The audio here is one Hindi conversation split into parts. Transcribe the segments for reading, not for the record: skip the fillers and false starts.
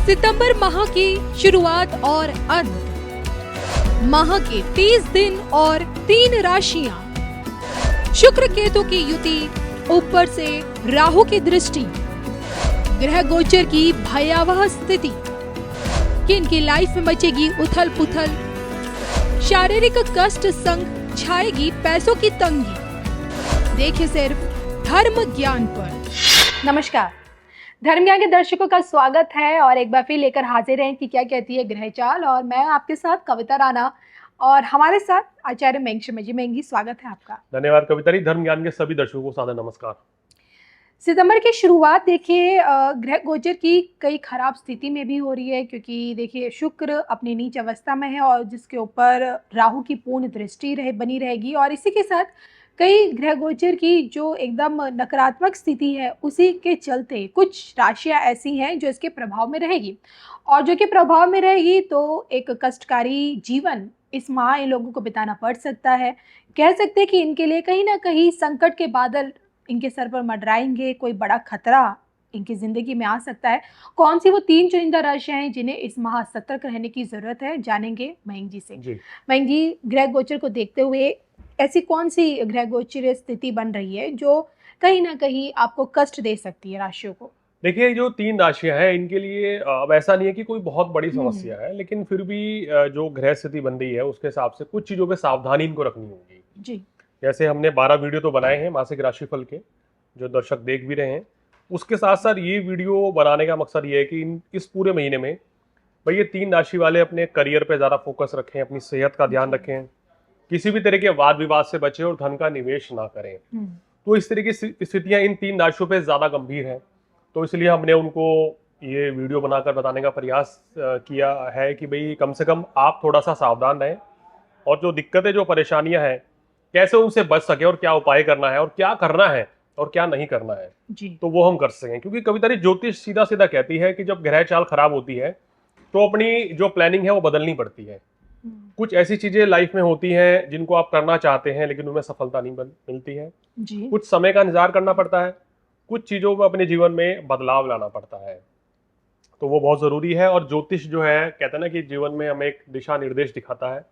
सितंबर माह की शुरुआत और अंत, माह के 30 दिन और 3 राशियां, शुक्र केतु की युति, ऊपर से राहु की दृष्टि, ग्रह गोचर की भयावह स्थिति, किनकी लाइफ में मचेगी उथल पुथल, शारीरिक कष्ट संग छाएगी पैसों की तंगी। देखिए सिर्फ धर्म ज्ञान पर। नमस्कार, धर्म ज्ञान के दर्शकों का स्वागत है और एक बार फिर लेकर हाजिर हैं कि क्या कहती है ग्रह चाल। और मैं आपके साथ कविता राणा और हमारे साथ आचार्य मेंग शर्मा जी। मेंग जी, स्वागत है आपका। धन्यवाद कविता जी। धर्म ज्ञान के सभी दर्शकों को सादर नमस्कार। सितंबर की शुरुआत देखिए ग्रह गोचर की कई खराब स्थिति में भी हो रही है, क्योंकि देखिए शुक्र अपनी नीच अवस्था में है और जिसके ऊपर राहु की पूर्ण दृष्टि बनी रहेगी। और इसी के साथ कई ग्रह गोचर की जो एकदम नकारात्मक स्थिति है, उसी के चलते कुछ राशियां ऐसी हैं जो इसके प्रभाव में रहेगी। और जो कि प्रभाव में रहेगी तो एक कष्टकारी जीवन इस माह इन लोगों को बिताना पड़ सकता है। कह सकते हैं कि इनके लिए कहीं ना कहीं संकट के बादल इनके सर पर मंडराएंगे, कोई बड़ा खतरा इनकी जिंदगी में आ सकता है। कौन सी वो 3 चुनिंदा राशियां हैं जिन्हें इस माह सतर्क रहने की जरूरत है, जानेंगे मयंक जी से। मयंक जी, ग्रह गोचर को देखते हुए ऐसी कौन सी ग्रह गोचर स्थिति बन रही है जो कहीं ना कहीं आपको कष्ट दे सकती है राशियों को? देखिए, जो 3 राशियां हैं इनके लिए अब ऐसा नहीं है कि कोई बहुत बड़ी समस्या है, लेकिन फिर भी जो ग्रह स्थिति बन रही है उसके हिसाब से कुछ चीजों पे सावधानी इनको रखनी होगी जी। जैसे हमने 12 वीडियो तो बनाए हैं मासिक राशिफल के, जो दर्शक देख भी रहे हैं। उसके साथ साथ ये वीडियो बनाने का मकसद ये है कि इस पूरे महीने में भाई ये 3 राशि वाले अपने करियर पे ज्यादा फोकस रखें, अपनी सेहत का ध्यान रखें, किसी भी तरह के वाद विवाद से बचें और धन का निवेश ना करें। तो इस तरह की स्थितियां इन 3 राशियों पे ज्यादा गंभीर हैं, तो इसलिए हमने उनको ये वीडियो बनाकर बताने का प्रयास किया है कि भाई कम से कम आप थोड़ा सा सावधान रहें और जो दिक्कतें, जो परेशानियां हैं, कैसे उनसे बच सके और क्या उपाय करना है और क्या करना है और क्या नहीं करना है जी। तो वो हम कर सकें। क्योंकि कविता जी, ज्योतिष सीधा सीधा कहती है कि जब ग्रह चाल खराब होती है तो अपनी जो प्लानिंग है वो बदलनी पड़ती है। कुछ ऐसी चीजें लाइफ में होती हैं जिनको आप करना चाहते हैं लेकिन उनमें सफलता नहीं मिलती है जी। कुछ समय का इंतजार करना पड़ता है, कुछ चीजों में अपने जीवन में बदलाव लाना पड़ता है, तो वो बहुत जरूरी है। और ज्योतिष जो है, कहते हैं ना कि जीवन में हमें एक दिशा निर्देश दिखाता है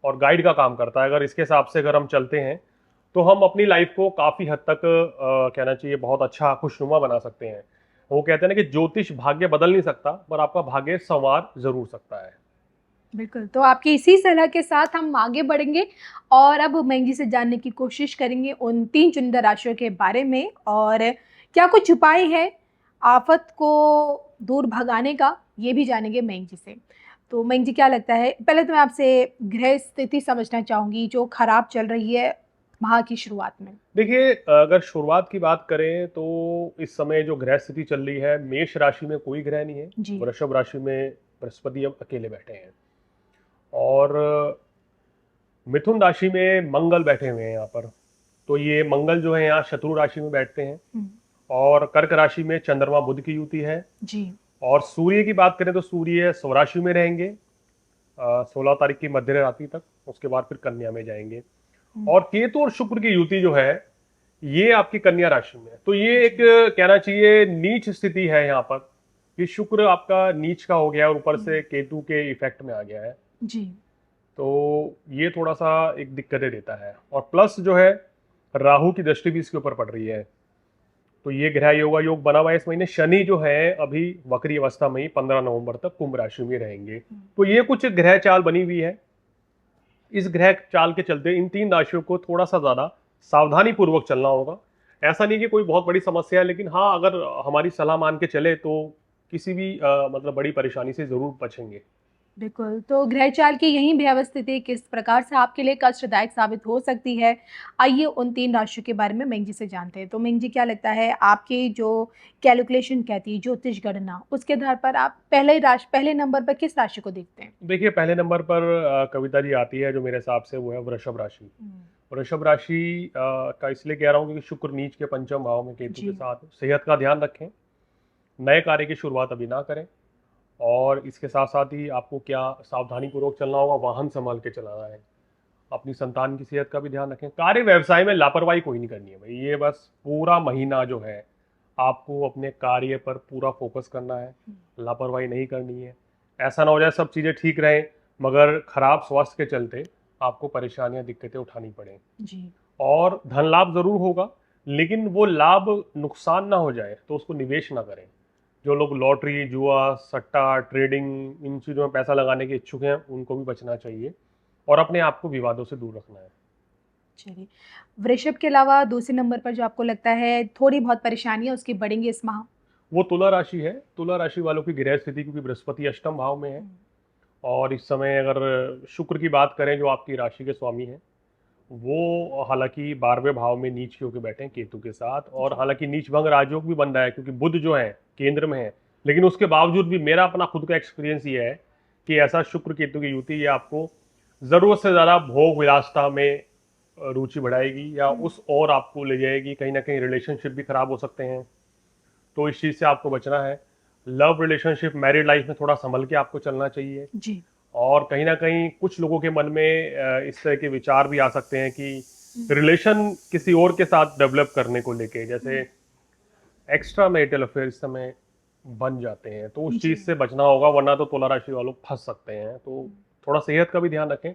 और गाइड का काम करता है। अगर इसके हिसाब से अगर हम चलते हैं तो हम अपनी लाइफ को काफी हद तक कहना चाहिए बहुत अच्छा खुशनुमा बना सकते हैं। वो कहते हैं ना कि ज्योतिष भाग्य बदल नहीं सकता, पर आपका भाग्य संवार जरूर सकता है। बिल्कुल, तो आपकी इसी सलाह के साथ हम आगे बढ़ेंगे और अब मयंक जी से जानने की कोशिश करेंगे उन 3 चुनिंदा राशियों के बारे में और क्या कुछ उपाय है आफत को दूर भगाने का, ये भी जानेंगे मयंक जी से। तो मयंक जी, क्या लगता है, पहले तो मैं आपसे ग्रह स्थिति समझना चाहूंगी जो खराब चल रही है माह की शुरुआत में। देखिए, अगर शुरुआत की बात करें तो इस समय जो ग्रह स्थिति चल रही है, मेष राशि में कोई ग्रह नहीं है, वृषभ राशि में बृहस्पति अब अकेले बैठे हैं और मिथुन राशि में मंगल बैठे हुए हैं यहाँ पर। तो ये मंगल जो है यहाँ शत्रु राशि में बैठते हैं। और कर्क राशि में चंद्रमा बुध की युति है जी। और सूर्य की बात करें तो सूर्य स्वराशि में रहेंगे 16 तारीख की मध्य रात्रि तक, उसके बाद फिर कन्या में जाएंगे। और केतु और शुक्र की युति जो है ये आपकी कन्या राशि में है। तो ये एक कहना चाहिए नीच स्थिति है यहाँ पर कि शुक्र आपका नीच का हो गया और ऊपर से केतु के इफेक्ट में आ गया है जी। तो ये थोड़ा सा एक दिक्कतें देता है। और प्लस जो है राहु की दृष्टि भी इसके ऊपर पड़ रही है, तो ये ग्रह योग बना हुआ है इस महीने। शनि जो है अभी वक्री अवस्था में ही 15 नवंबर तक कुंभ राशि में रहेंगे। तो ये कुछ ग्रह चाल बनी हुई है। इस ग्रह चाल के चलते इन 3 राशियों को थोड़ा सा ज्यादा सावधानी पूर्वक चलना होगा। ऐसा नहीं कि कोई बहुत बड़ी समस्या है, लेकिन हाँ, अगर हमारी सलाह मान के चले तो किसी भी मतलब बड़ी परेशानी से जरूर बचेंगे। बिल्कुल, तो ग्रह चाल की यही व्यवस्थिति किस प्रकार से आपके लिए कष्टदायक साबित हो सकती है, आइए उन 3 राशियों के बारे में मयंक जी से जानते हैं। तो मयंक जी, क्या लगता है आपकी जो कैलकुलेशन कहती है, ज्योतिष गणना, उसके आधार पर आप पहले नंबर पर किस राशि को देखते हैं? देखिए, पहले नंबर पर कविता जी आती है जो मेरे हिसाब से, वो है वृषभ राशि। वृषभ राशि का इसलिए कह रहा हूँ क्योंकि शुक्र नीच के पंचम भाव में केतु के साथ। सेहत का ध्यान रखें, नए कार्य की शुरुआत अभी ना करें और इसके साथ साथ ही आपको क्या सावधानी पूर्वक चलना होगा, वाहन संभाल के चलाना है। अपनी संतान की सेहत का भी ध्यान रखें। कार्य व्यवसाय में लापरवाही कोई नहीं करनी है भाई। ये बस पूरा महीना जो है आपको अपने कार्य पर पूरा फोकस करना है, लापरवाही नहीं करनी है। ऐसा ना हो जाए सब चीज़ें ठीक रहें मगर खराब स्वास्थ्य के चलते आपको परेशानियां दिक्कतें उठानी पड़े जी। और धन लाभ जरूर होगा, लेकिन वो लाभ नुकसान ना हो जाए तो उसको निवेश ना करें। जो लोग लॉटरी, जुआ, सट्टा, ट्रेडिंग इन चीज़ों में पैसा लगाने के इच्छुक हैं उनको भी बचना चाहिए और अपने आप को विवादों से दूर रखना है। चलिए, वृषभ के अलावा दूसरे नंबर पर जो आपको लगता है थोड़ी बहुत परेशानियां उसकी बढ़ेंगी इस माह? वो तुला राशि है। तुला राशि वालों की गृह स्थिति, क्योंकि बृहस्पति अष्टम भाव में है और इस समय अगर शुक्र की बात करें जो आपकी राशि के स्वामी हैं, वो हालांकि 12वें भाव में नीच होकर बैठे हैं केतु के साथ, और हालांकि नीच भंग राजयोग भी बन रहा है क्योंकि बुध जो है केंद्र में है, लेकिन उसके बावजूद भी मेरा अपना खुद का एक्सपीरियंस ये है कि ऐसा शुक्र केतु की युति ये आपको जरूरत से ज्यादा भोग विलासता में रुचि बढ़ाएगी या उस और आपको ले जाएगी। कहीं ना कहीं रिलेशनशिप भी खराब हो सकते हैं, तो इस चीज से आपको बचना है। लव रिलेशनशिप, मैरिड लाइफ में थोड़ा संभल के आपको चलना चाहिए जी। और कहीं ना कहीं कुछ लोगों के मन में इस तरह के विचार भी आ सकते हैं कि रिलेशन किसी और के साथ डेवलप करने को लेके, जैसे एक्स्ट्रा मैरिटल अफेयर इस समय बन जाते हैं, तो उस चीज से बचना होगा, वरना तो तुला राशि वालों फंस सकते हैं। तो थोड़ा सेहत का भी ध्यान रखें।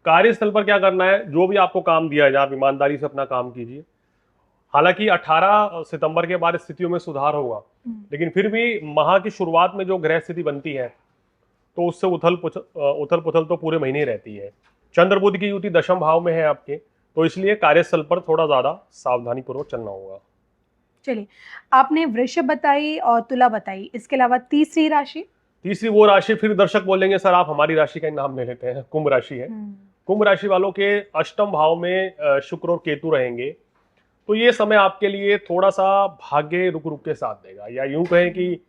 कार्यस्थल पर क्या करना है, जो भी आपको काम दिया जाए आप ईमानदारी से अपना काम कीजिए। हालांकि 18 सितंबर के बाद स्थितियों में सुधार होगा, लेकिन फिर भी माह की शुरुआत में जो ग्रह स्थिति बनती है तो उससे उथल पुथल तो पूरे महीने रहती है। चंद्र बुध की युति दशम भाव में है आपके, तो इसलिए कार्यस्थल पर थोड़ा ज्यादा सावधानी पूर्वक चलना होगा। चलिए, आपने वृषभ बताई और तुला बताई, इसके अलावा तीसरी राशि? तीसरी वो राशि, फिर दर्शक बोलेंगे सर आप हमारी राशि का ही नाम ले लेते हैं, कुंभ राशि है। कुंभ राशि वालों के अष्टम भाव में शुक्र और केतु रहेंगे, तो ये समय आपके लिए थोड़ा सा भाग्य रुक रुक के साथ देगा, या यूं कहें कि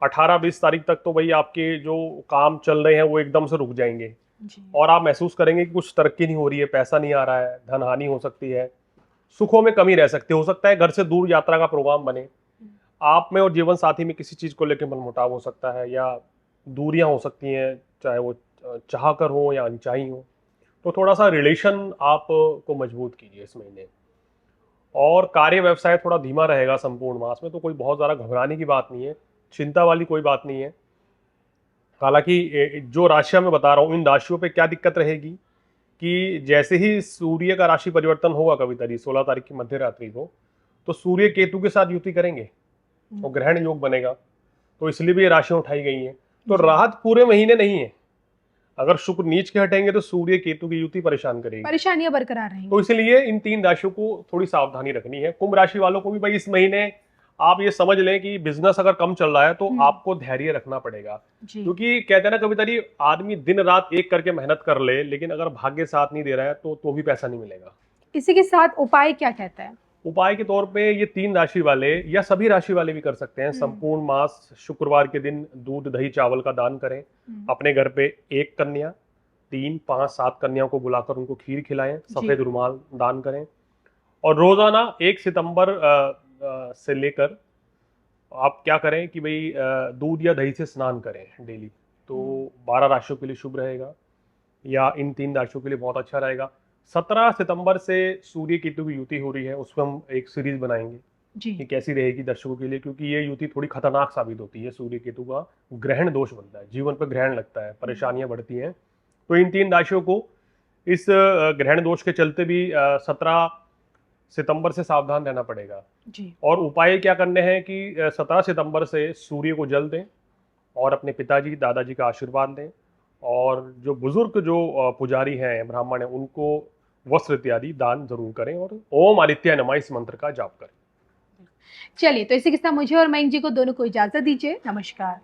18-20 तारीख तक तो भाई आपके जो काम चल रहे हैं वो एकदम से रुक जाएंगे और आप महसूस करेंगे कि कुछ तरक्की नहीं हो रही है, पैसा नहीं आ रहा है, धन हानि हो सकती है, सुखों में कमी रह सकती है, हो सकता है घर से दूर यात्रा का प्रोग्राम बने, आप में और जीवन साथी में किसी चीज को लेकर मनमुटाव हो सकता है या दूरियां हो सकती हैं, चाहे वो चाह कर हो या अनचाही हो। तो थोड़ा सा रिलेशन आप को मजबूत कीजिए इस महीने। और कार्य व्यवसाय थोड़ा धीमा रहेगा संपूर्ण मास में, तो कोई बहुत ज़्यादा घबराने की बात नहीं है, चिंता वाली कोई बात नहीं है। हालांकि जो राशियां मैं बता रहा हूँ, इन राशियों पे क्या दिक्कत रहेगी कि जैसे ही सूर्य का राशि परिवर्तन होगा कभी तरी 16 तारीख की मध्य रात्रि को, तो सूर्य केतु के साथ युति करेंगे और ग्रहण योग बनेगा, तो इसलिए भी ये राशियां उठाई गई हैं। तो राहत पूरे महीने नहीं है, अगर शुक्र नीच के हटेंगे तो सूर्य केतु की युति परेशान करेगी, परेशानियां बरकरार रहेंगी। तो इसलिए इन 3 राशियों को थोड़ी सावधानी रखनी है। कुंभ राशि वालों को भी भाई इस महीने आप ये समझ लें कि बिजनेस अगर कम चल रहा है तो आपको धैर्य रखना पड़ेगा, क्योंकि कहते हैं ना कभी तरी आदमी दिन रात एक करके मेहनत कर ले, लेकिन अगर भाग्य साथ नहीं दे रहा है तो भी पैसा नहीं मिलेगा। इसी के साथ उपाय क्या कहता है? उपाय के तौर पे ये 3 राशि वाले या सभी राशि वाले भी कर सकते हैं। संपूर्ण मास शुक्रवार के दिन दूध दही चावल का दान करें, अपने घर पे 1 कन्या, 3, 5, 7 कन्याओं को बुलाकर उनको खीर खिलाएं, सफेद रुमाल दान करें, और रोजाना 1 सितंबर से लेकर आप क्या करें कि भाई दूध या दही से स्नान करें डेली, तो 12 राशियों के लिए शुभ रहेगा, या इन 3 राशियों के लिए बहुत अच्छा रहेगा। 17 सितंबर से सूर्य केतु की युति हो रही है, उसमें हम एक सीरीज बनाएंगे कि कैसी रहेगी दर्शकों के लिए, क्योंकि ये युति थोड़ी खतरनाक साबित होती है। सूर्य केतु का ग्रहण दोष बनता है, जीवन पर ग्रहण लगता है, परेशानियां बढ़ती हैं, तो इन 3 राशियों को इस ग्रहण दोष के चलते भी 17 सितंबर से सावधान रहना पड़ेगा जी। और उपाय क्या करने हैं कि 17 सितंबर से सूर्य को जल दें और अपने पिताजी दादाजी का आशीर्वाद दें, और जो बुजुर्ग जो पुजारी हैं ब्राह्मण हैं उनको वस्त्र इत्यादि दान जरूर करें, और ओम आदित्य नमः इस मंत्र का जाप करें। चलिए, तो इसी के साथ मुझे और मयंक जी को दोनों को इजाजत दीजिए। नमस्कार।